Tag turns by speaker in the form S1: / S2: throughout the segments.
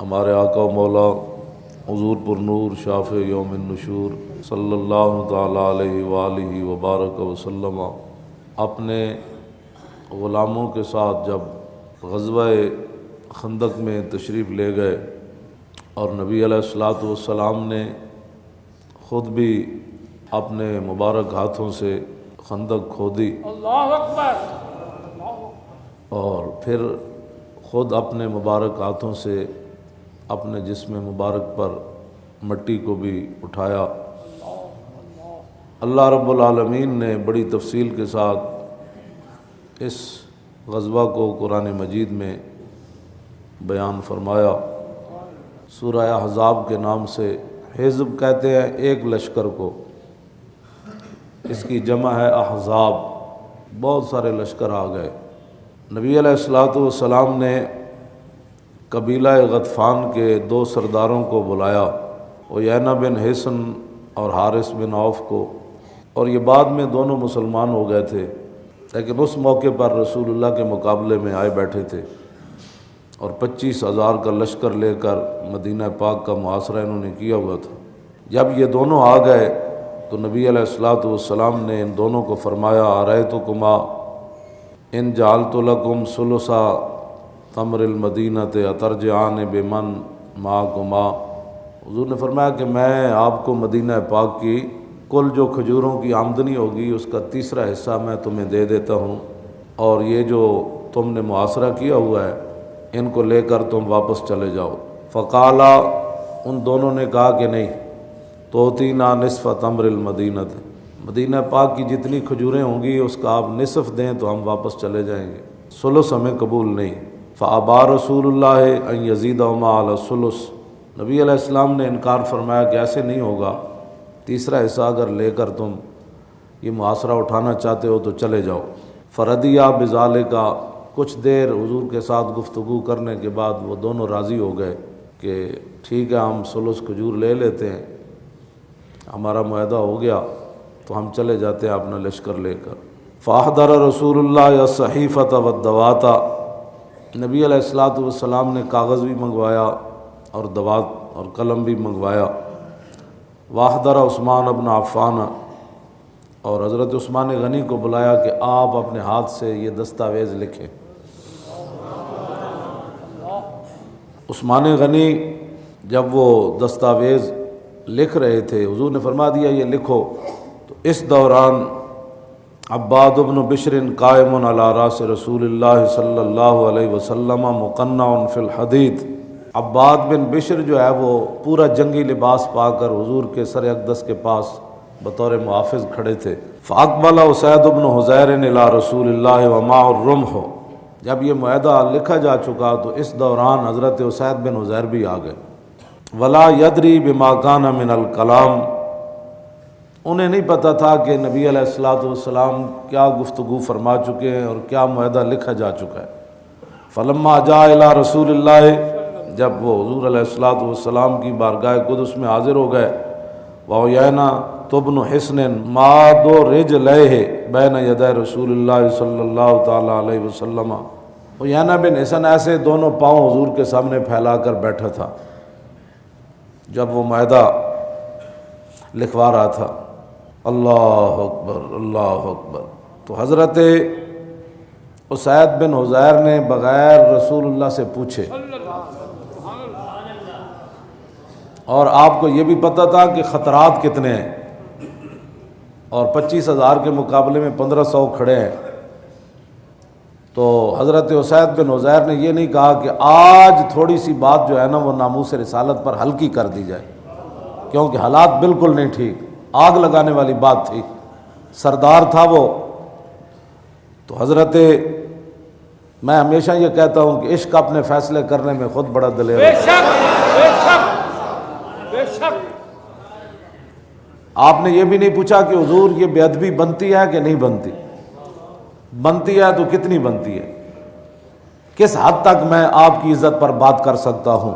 S1: ہمارے آقا و مولا حضور پر نور شافع یوم النشور صلی اللہ تعالیٰ علیہ وآلہ وبارک وسلم اپنے غلاموں کے ساتھ جب غزوہ خندق میں تشریف لے گئے اور نبی علیہ الصلوۃ والسلام نے خود بھی اپنے مبارک ہاتھوں سے خندق کھودی،
S2: اللہ اکبر،
S1: اور پھر خود اپنے مبارک ہاتھوں سے اپنے جسم مبارک پر مٹی کو بھی اٹھایا۔ اللہ رب العالمین نے بڑی تفصیل کے ساتھ اس غزوہ کو قرآن مجید میں بیان فرمایا۔ سورہ احزاب کے نام سے حزب کہتے ہیں ایک لشکر کو، اس کی جمع ہے احزاب، بہت سارے لشکر آ گئے۔ نبی علیہ الصلوۃ والسلام نے قبیلہ غطفان کے دو سرداروں کو بلایا، عیینہ بن حصن اور حارث بن عوف کو، اور یہ بعد میں دونوں مسلمان ہو گئے تھے، لیکن اس موقع پر رسول اللہ کے مقابلے میں آئے بیٹھے تھے اور 25,000 کا لشکر لے کر مدینہ پاک کا محاصرہ انہوں نے کیا ہوا تھا۔ جب یہ دونوں آ گئے تو نبی علیہ الصلوۃ والسلام نے ان دونوں کو فرمایا، ارأیتکما ان جعلت لکم ثلثا تمر المدینۃ اترجعان بمن معکما۔ حضور نے فرمایا کہ میں آپ کو مدینہ پاک کی کل جو کھجوروں کی آمدنی ہوگی اس کا تیسرا حصہ میں تمہیں دے دیتا ہوں، اور یہ جو تم نے محاصرہ کیا ہوا ہے ان کو لے کر تم واپس چلے جاؤ۔ فقالا، ان دونوں نے کہا کہ نہیں، توتینا نصف تمر المدینۃ، مدینہ پاک کی جتنی کھجوریں ہوں گی اس کا آپ نصف دیں تو ہم واپس چلے جائیں گے، ثلث ہمیں قبول نہیں۔ فابا رسول اللہ ان یزیدہما علی الثلث، نبی علیہ السلام نے انکار فرمایا کہ ایسے نہیں ہوگا، تیسرا حصہ اگر لے کر تم یہ محاصرہ اٹھانا چاہتے ہو تو چلے جاؤ۔ فردیہ بذالک، کچھ دیر حضور کے ساتھ گفتگو کرنے کے بعد وہ دونوں راضی ہو گئے کہ ٹھیک ہے ہم ثلث کھجور لے لیتے ہیں، ہمارا معاہدہ ہو گیا تو ہم چلے جاتے ہیں اپنا لشکر لے کر۔ فاحضر رسول اللہ الصحیفۃ والدوات، نبی علیہ الصلوۃ والسلام نے کاغذ بھی منگوایا اور دوات اور قلم بھی منگوایا۔ واحضر عثمان بن عفان، اور حضرت عثمان غنی کو بلایا کہ آپ اپنے ہاتھ سے یہ دستاویز لکھیں۔ عثمان غنی جب وہ دستاویز لکھ رہے تھے حضور نے فرما دیا یہ لکھو، تو اس دوران عباد بن بشر قائم علی راس رسول اللہ صلی اللہ علیہ وسلم مقنع فی الحدید، عباد بن بشر جو ہے وہ پورا جنگی لباس پا کر حضور کے سر اقدس کے پاس بطور محافظ کھڑے تھے۔ فاقبل اسید بن حضیر الی رسول اللہ ومعہ الرمح، جب یہ معاہدہ لکھا جا چکا تو اس دوران حضرت اسید بن حضیر بھی آ گئے۔ ولا یدری بما کان من الکلام، انہیں نہیں پتہ تھا کہ نبی علیہ الصلوۃ والسلام کیا گفتگو فرما چکے ہیں اور کیا معاہدہ لکھا جا چکا ہے۔ فلما جاء الی رسول اللہ، جب وہ حضور علیہ الصلوۃ والسلام کی بارگاہ قدس میں حاضر ہو گئے، وعیینہ بن حصن ماد رجلیہ بین یدی رسول اللہ صلی اللہ تعالیٰ علیہ وسلم، عیینہ بن حصن ایسے دونوں پاؤں حضور کے سامنے پھیلا کر بیٹھا تھا جب وہ معاہدہ لکھوا رہا تھا۔ اللہ اکبر، اللہ اکبر۔ تو حضرت اسید بن حضیر نے بغیر رسول اللہ سے پوچھے، اور آپ کو یہ بھی پتہ تھا کہ خطرات کتنے ہیں، اور 25,000 کے مقابلے میں 1500 کھڑے ہیں، تو حضرت اسید بن حضیر نے یہ نہیں کہا کہ آج تھوڑی سی بات جو ہے نا وہ ناموس رسالت پر ہلکی کر دی جائے، کیونکہ حالات بالکل نہیں ٹھیک، آگ لگانے والی بات تھی، سردار تھا وہ۔ تو حضرت، میں ہمیشہ یہ کہتا ہوں کہ عشق اپنے فیصلے کرنے میں خود بڑا دلیر
S2: بے
S1: ہے۔
S2: شک، بے شک، بے شک۔
S1: آپ نے یہ بھی نہیں پوچھا کہ حضور یہ بے ادبی بنتی ہے کہ نہیں بنتی، بنتی ہے تو کتنی بنتی ہے، کس حد تک میں آپ کی عزت پر بات کر سکتا ہوں۔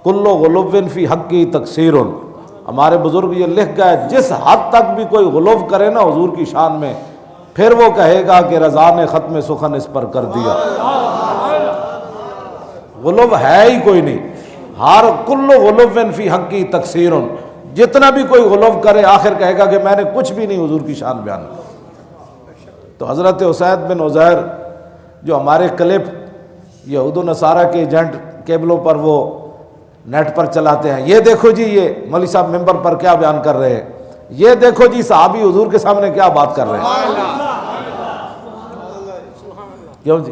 S1: کل غلو فی حقی تقصیر، ہمارے بزرگ یہ لکھ گئے جس حد تک بھی کوئی غلو کرے نا حضور کی شان میں، پھر وہ کہے گا کہ رضا نے ختم سخن اس پر کر دیا۔ غلو ہے ہی کوئی نہیں، ہر کل غلوف فی حقی تقصیر، جتنا بھی کوئی غلوف کرے آخر کہے گا کہ میں نے کچھ بھی نہیں حضور کی شان بیان کی۔ تو حضرت اسید بن عزیر جو ہمارے کلپ یہود و نصارہ کے ایجنٹ کیبلوں پر وہ نیٹ پر چلاتے ہیں، یہ دیکھو جی یہ مولوی صاحب ممبر پر کیا بیان کر رہے ہیں، یہ دیکھو جی صحابی حضور کے سامنے کیا بات کر رہے ہیں۔ کیوں جی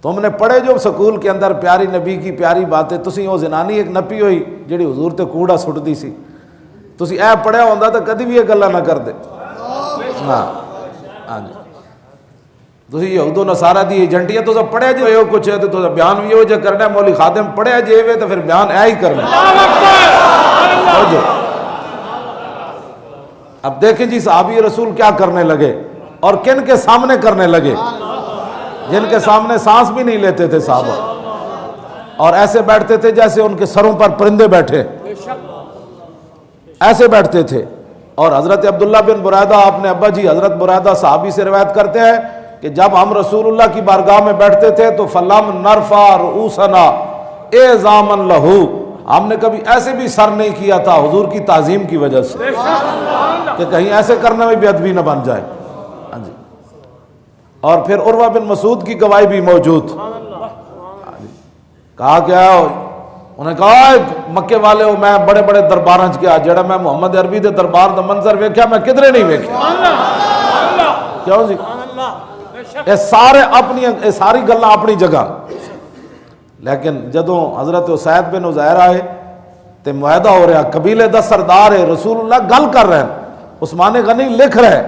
S1: تم نے پڑھے جو سکول کے اندر پیاری نبی کی پیاری باتیں، تسی وہ زنانی ایک نپی ہوئی جڑی حضور تے کوڑا سٹدی سی، تسی اے پڑھیا ہوندا تو کدی بھی یہ گلاں نہ کردے۔ ہاں جی تسی یہود و نصارہ دی ایجنٹی ہے، تو پڑھیا جو ہے کچھ ہے تو بیان بھی ہو جے کرنا ہے، مولوی خادم پڑھیا جے وے تو پھر بیان اے ہی کرنا ہے۔ اب دیکھیں جی صحابی رسول کیا کرنے لگے اور کن کے سامنے کرنے لگے، جن کے سامنے سانس بھی نہیں لیتے تھے صحابہ، اور ایسے بیٹھتے تھے جیسے ان کے سروں پر پرندے بیٹھے، ایسے بیٹھتے تھے۔ اور حضرت عبداللہ بن بریدہ اپنے ابا جی حضرت بریدہ صحابی سے روایت کرتے ہیں کہ جب ہم رسول اللہ کی بارگاہ میں بیٹھتے تھے تو فلم نرفع رؤوسنا اعظاما لہو، ہم نے کبھی ایسے بھی سر نہیں کیا تھا حضور کی تعظیم کی وجہ سے کہ کہیں ایسے کرنے میں بے ادبی نہ بن جائے۔ ہاں جی اور پھر عروہ بن مسعود کی گواہی بھی موجود، کہا کیا انہیں کہا مکے والے ہو میں بڑے بڑے درباراں چ گیا، جڑا میں محمد عربی دے دربار دا منظر ویکھیا میں کدھرے نہیں ویکھیا۔ کیوں جی یہ سارے اپنی یہ ساری گلاں اپنی جگہ، لیکن جدوں حضرت اسید بن عزیر آئے تے معاہدہ ہو رہا، قبیلے دا سردار ہے، رسول اللہ گل کر رہے ہیں، عثمان غنی لکھ رہے،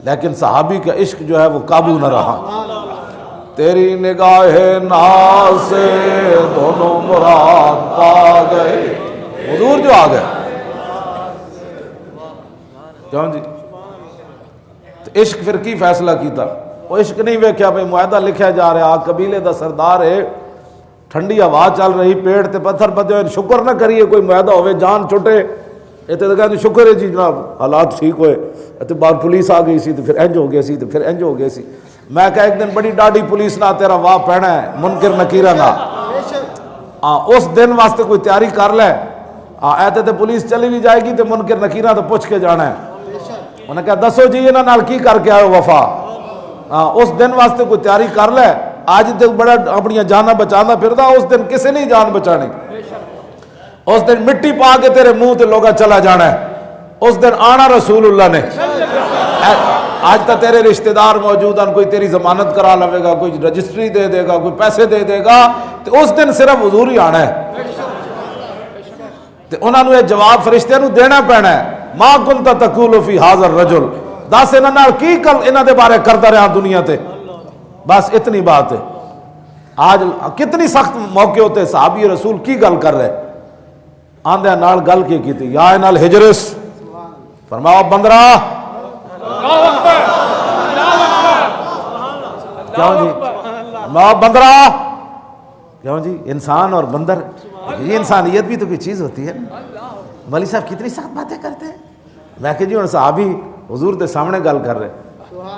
S1: لیکن صحابی کا عشق جو ہے وہ قابو نہ رہا۔ تیری نگاہ ناز سے دونوں مراد پا گئے، حضور جو آ گئے۔ کیوں جی تو عشق پھر کی فیصلہ کیتا، وہ عشق نہیں ویکھیا بھئی معاہدہ لکھیا جا رہا، قبیلے دا سردار ہے، ٹھنڈی ہوا چل رہی، پیڑ تے پتھر پتے ہوئے، شکر نہ کریے کوئی معاہدہ ہوئے جان چھٹے، اتنے تو کہتے شکر ہے جی جناب حالات ٹھیک ہوئے، اتنے بعد پولیس آ گئی سی تو پھر انج ہو گیا سی تو پھر انج ہو گیا سی۔ میں کہا ایک دن بڑی ڈاڈی پولیس نہ تیرا واہ پہنا ہے منکر نکیرہ نہ، اس دن واسطے کوئی تیاری کر لے، ایتے تے پولیس چلی نہیں جائے گی تو منکر نکیرہ تو پوچھ کے جانا ہے۔ انہوں نے کہا دسو جی انہاں نال کی کر کے آئے وفا، اس دن واسطے کوئی تیاری کر لے، آج تک بڑا اپنی جانا بچانا پھردا، اس دن کسی نہیں جان بچانی، اس دن مٹی پا کے تیرے منہ تے لوگا چلا جانا ہے، اس دن آنا رسول اللہ نے۔ آج تک تیرے رشتہ دار موجود ہیں، کوئی تیری ضمانت کرا لوے گا، کوئی رجسٹری دے دے گا، کوئی پیسے دے دے گا، تو اس دن صرف حضور ہی آنا ہے۔ تو انہوں نے یہ جواب فرشتے نو دینا پینا ہے، ما کنت تقول فی ھذا الرجل، دس انہاں نال کی کل انہاں دے بارے کردا رہا دنیا تے، بس اتنی بات ہے۔ آج کتنی سخت موقع ہوتے صحابی رسول کی گل کر رہے، آندے نال گل کی تھی، یا نال ہجرس فرماؤ بندرا، کیوں جی فرماؤ بندرا، کیوں جی انسان اور بندر، یہ انسانیت بھی تو کوئی چیز ہوتی ہے نا۔ مولوی صاحب کتنی سخت باتیں کرتے ہیں، میں کہ جی ہن صحابی حضور دے سامنے گل کر رہے،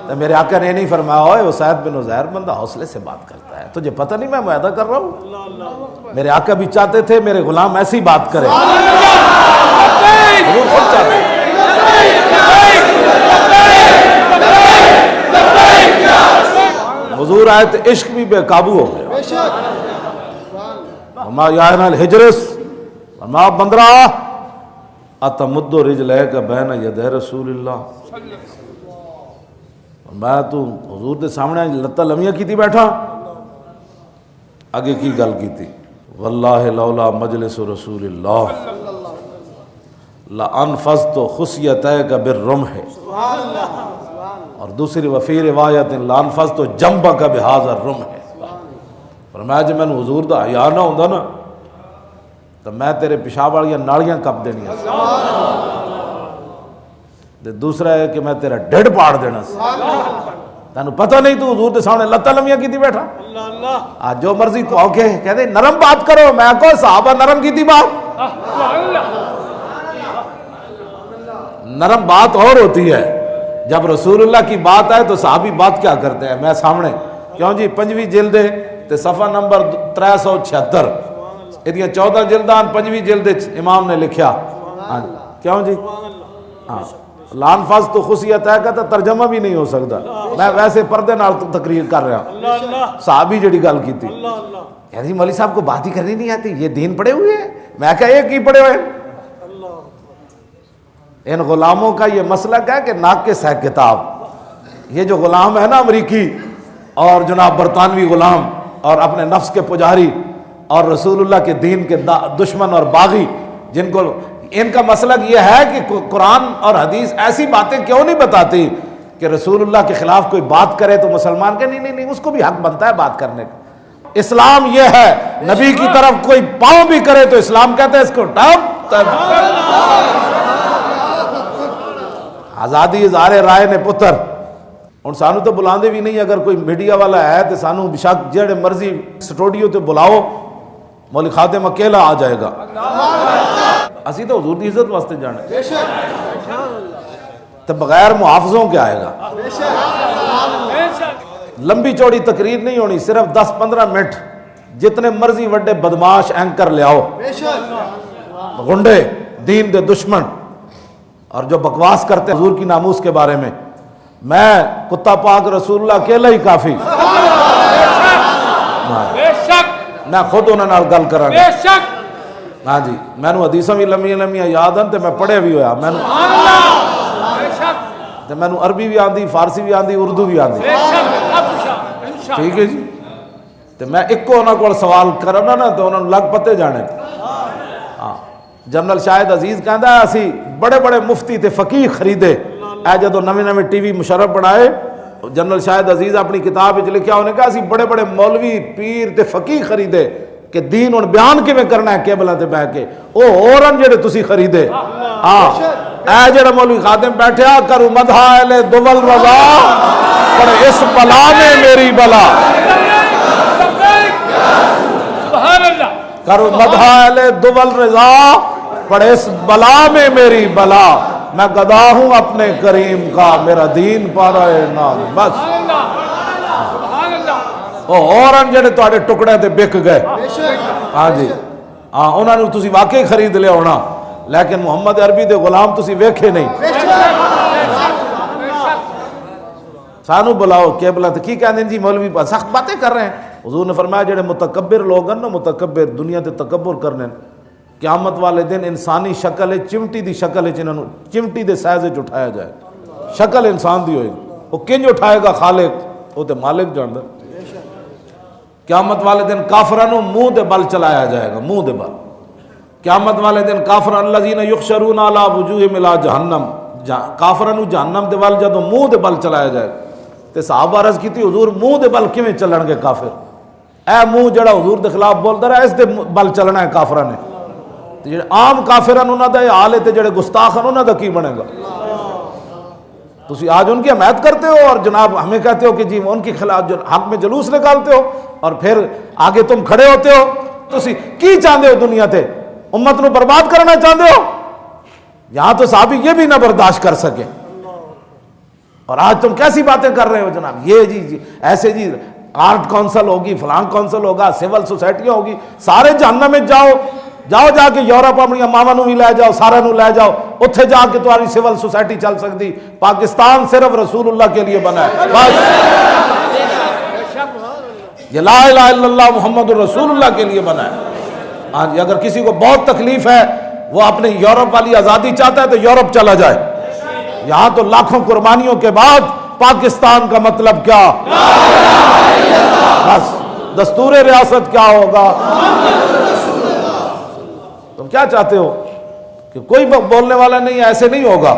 S1: تو میرے آقا نے نہیں فرمایا ہوئے اسید بن عزیر بندہ حوصلے سے بات کرتا ہے، تجھے پتہ نہیں میں معاہدہ کر رہا ہوں؟ میرے آقا بھی چاہتے تھے میرے غلام ایسی بات کرے، حضور خود چاہتے ہیں۔ حضور آئے تو عشق بھی بے قابو ہو گیا، ہما یا نال ہجرس، ہما بندرا اتمد رجلیک بین یدی رسول اللہ، میں تو حضور دے سامنے لتاں لمیاں کیتی بیٹھا، آگے کی گل کیتی، واللہ لولا مجلس رسول اللہ لانفذت خصیتیک بالرمح، اور دوسری وفی روایت لانفذت جنبک بہذا الرمح، فرمایا جب میں نے حضور دا حیا نہ ہوندا نا تو میں تیرے پیشاب والیاں نالیاں کپ دینیاں، دوسرا ہے کہ میں تیرا ڈھڈ پاڑ دینا سی، تینوں پتہ نہیں تو حضور دے سامنے لتاں لمیاں کیتی بیٹھا، آج جو مرضی تو آؤ کے کہتے نرم بات کرو، میں کو صحابہ نرم کیتی بات، نرم بات اور ہوتی ہے، جب رسول اللہ کی بات آئے تو صحابی بات کیا کرتے ہیں، میں سامنے کیوں جی 5ویں جلد تے صفحہ نمبر 376 یہ 14 جلدان 5ویں جلد امام نے لکھیا. ہاں کیوں جی؟ ہاں لانفاظ تو خصیت ہے کہ ترجمہ بھی نہیں ہو سکتا. میں ویسے پردے نال تقریر کر رہا. صحابی جڑی گل کی تھی یعنی مولوی صاحب کو بات ہی کرنی نہیں آتی, یہ دین پڑے ہوئے ہیں. میں کہا یہ کی پڑے ہوئے ہیں؟ ان غلاموں کا یہ مسلک ہے کہ ناقص ہے کتاب. یہ جو غلام ہے نا امریکی اور جناب برطانوی غلام اور اپنے نفس کے پجاری اور رسول اللہ کے دین کے دشمن اور باغی, جن کو ان کا مسلک یہ ہے کہ قرآن اور حدیث ایسی باتیں کیوں نہیں بتاتی کہ رسول اللہ کے خلاف کوئی بات کرے تو مسلمان کہ نہیں اس کو بھی حق بنتا ہے بات کرنے کا. اسلام یہ ہے نبی کی طرف کوئی پاؤں بھی کرے تو اسلام کہتا ہے اس کو ٹپ. آزادی اظہار رائے نے پتر ہوں سانو تو بلاندے بھی نہیں. اگر کوئی میڈیا والا ہے تو سانو بشک جڑے مرضی سٹوڈیو تے بلاؤ, مولوی خادم اکیلا آ جائے گا. اسی تو حضور دی عزت واسطے جانے تو بغیر محافظوں کے آئے گا. لمبی چوڑی تقریر نہیں ہونی, صرف 10-15 منٹ. جتنے مرضی وڈے بدماش اینکر لے آؤ, غنڈے دین دے دشمن اور جو بکواس کرتے حضور کی ناموس کے بارے میں. میں کتا پاک رسول اللہ اکیلا ہی کافی. میں خود انہوں نے گل کرا. ہاں جی میں نے حدیثاں بھی لمیاں یاد ہیں تو میں پڑھے بھی ہویا. میں نے عربی بھی آندی, فارسی بھی آندی, اردو بھی آندی. ٹھیک ہے جی. تو میں ایک کو انہوں کو سوال کرنا نا تو انہوں نے لگ پتے جانے. ہاں جنرل شاہد عزیز کہندا ہے اسی بڑے بڑے مفتی تے فقیہ خریدے. اے جدو نویں ٹی وی مشرف بنائے, جنرل شاہد عزیز اپنی کتاب وچ لکھیا انہیں کہا اسی بڑے بڑے مولوی پیر تے فقیہ خریدے کہ دین ہن بیان کیویں کرنا ہے کیبلاں تے بیٹھ کے. او ہورن جڑے تسی خریدے. ہاں اے جڑا مولوی خادم بیٹھیا کرو مدح اہل دول رضا پر اس بلا میں میری بلا.
S2: سبحان اللہ.
S1: کرو مدح اہل دول رضا پر اس بلا میں میری بلا. میں گدا ہوں اپنے کریم کا, میرا دین پارا ہے نال. بس اور جڑے تواڈے ٹکڑے تے بک گئے. ہاں جی ہاں انہاں نوں تسی واقعی خرید لیا ہونا, لیکن محمد عربی دے غلام تسی ویکھے نہیں. سانو بلاؤ کیبلا تے کی کہندے جی مولوی سخت باتیں کر رہے ہیں. حضور نے فرمایا جڑے متکبر لوگ ہیں نا, متکبر دنیا تے تکبر کرنے, قیامت والے دن انسانی شکل ہے چمٹی دی شکل ہے, جنہوں چمٹی دے سائز وچ اٹھایا جائے. شکل انسان دی ہوئے گی, وہ کنج اٹھائے گا خالق, وہ تے مالک جاندا. قیامت والے دن کافراں نوں منہ دے بل چلایا جائے گا, منہ دے بل. قیامت والے دن کافراں الذین یحشرون علی وجوہہم الی جہنم, کافراں نوں جہنم دے بل جدوں منہ دے بل چلایا جائے تے صحابہ عرض کیتی حضور منہ دے بل کیویں چلن گے کافر؟ اے منہ جڑا حضور دے خلاف بولدا رہا اس دے بل چلنا ہے کافراں نے. تے جڑے عام کافراں انہاں دا حال ہے تے جڑے گستاخ ہیں انہاں دا کی بنے گا؟ تسی آج ان کی حمایت کرتے ہو اور جناب ہمیں کہتے ہو کہ جی ان کے خلاف حق میں جلوس نکالتے ہو, اور پھر آگے تم کھڑے ہوتے ہو. تسی کی چاہتے ہو دنیا تے؟ امت نو برباد کرنا چاہتے ہو؟ یہاں تو صحابی یہ بھی نہ برداشت کر سکے, اور آج تم کیسی باتیں کر رہے ہو جناب. یہ جی ایسے جی آرٹ کونسل ہوگی, فلان کونسل ہوگا, سول سوسائٹیاں ہوگی, سارے جہنم میں جاؤ جا کے یورپ اپنی ماواں نوں بھی لے جاؤ, سارا نوں لے جاؤ, اتھے جا کے تمہاری سول سوسائٹی چل سکتی. پاکستان صرف رسول اللہ کے لیے بنا ہے بس. یہ لا الہ الا اللہ محمد رسول اللہ کے لیے بنا ہے. ہاں جی اگر کسی کو بہت تکلیف ہے, وہ اپنی یورپ والی آزادی چاہتا ہے تو یورپ چلا جائے. یہاں تو لاکھوں قربانیوں کے بعد پاکستان کا مطلب کیا, بس دستور ریاست کیا ہوگا. تم کیا چاہتے ہو کہ کوئی بولنے والا نہیں, ایسے نہیں ہوگا.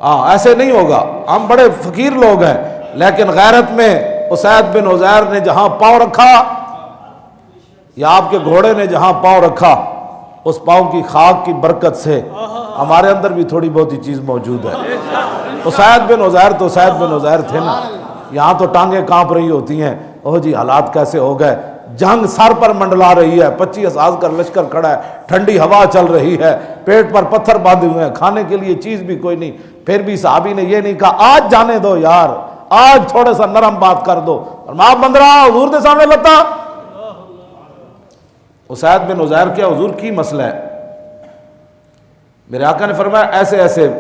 S1: ہاں ایسے نہیں ہوگا. ہم بڑے فقیر لوگ ہیں, لیکن غیرت میں اسید بن عزیر نے جہاں پاؤں رکھا, یا آپ کے گھوڑے نے جہاں پاؤں رکھا, اس پاؤں کی خاک کی برکت سے ہمارے اندر بھی تھوڑی بہت ہی چیز موجود ہے. اسید بن عزیر تو اسید بن عزیر تھے نا. یہاں تو ٹانگیں کانپ رہی ہوتی ہیں, اوہ جی حالات کیسے ہو گئے. جنگ سر پر منڈلا رہی ہے, 25,000 کا لشکر کھڑا ہے, ٹھنڈی ہوا چل رہی ہے, پیٹ پر پتھر باندھے ہوئے ہیں, کھانے کے لیے چیز بھی کوئی نہیں. پھر بھی صحابی نے یہ نہیں کہا آج جانے دو یار, آج تھوڑا سا نرم بات کر دو, اور ماں بندرا حضور دے سامنے لتا. اسید بن عزیر کیا حضور کی مسئلہ ہے؟ میرے آقا نے فرمایا ایسے ایسے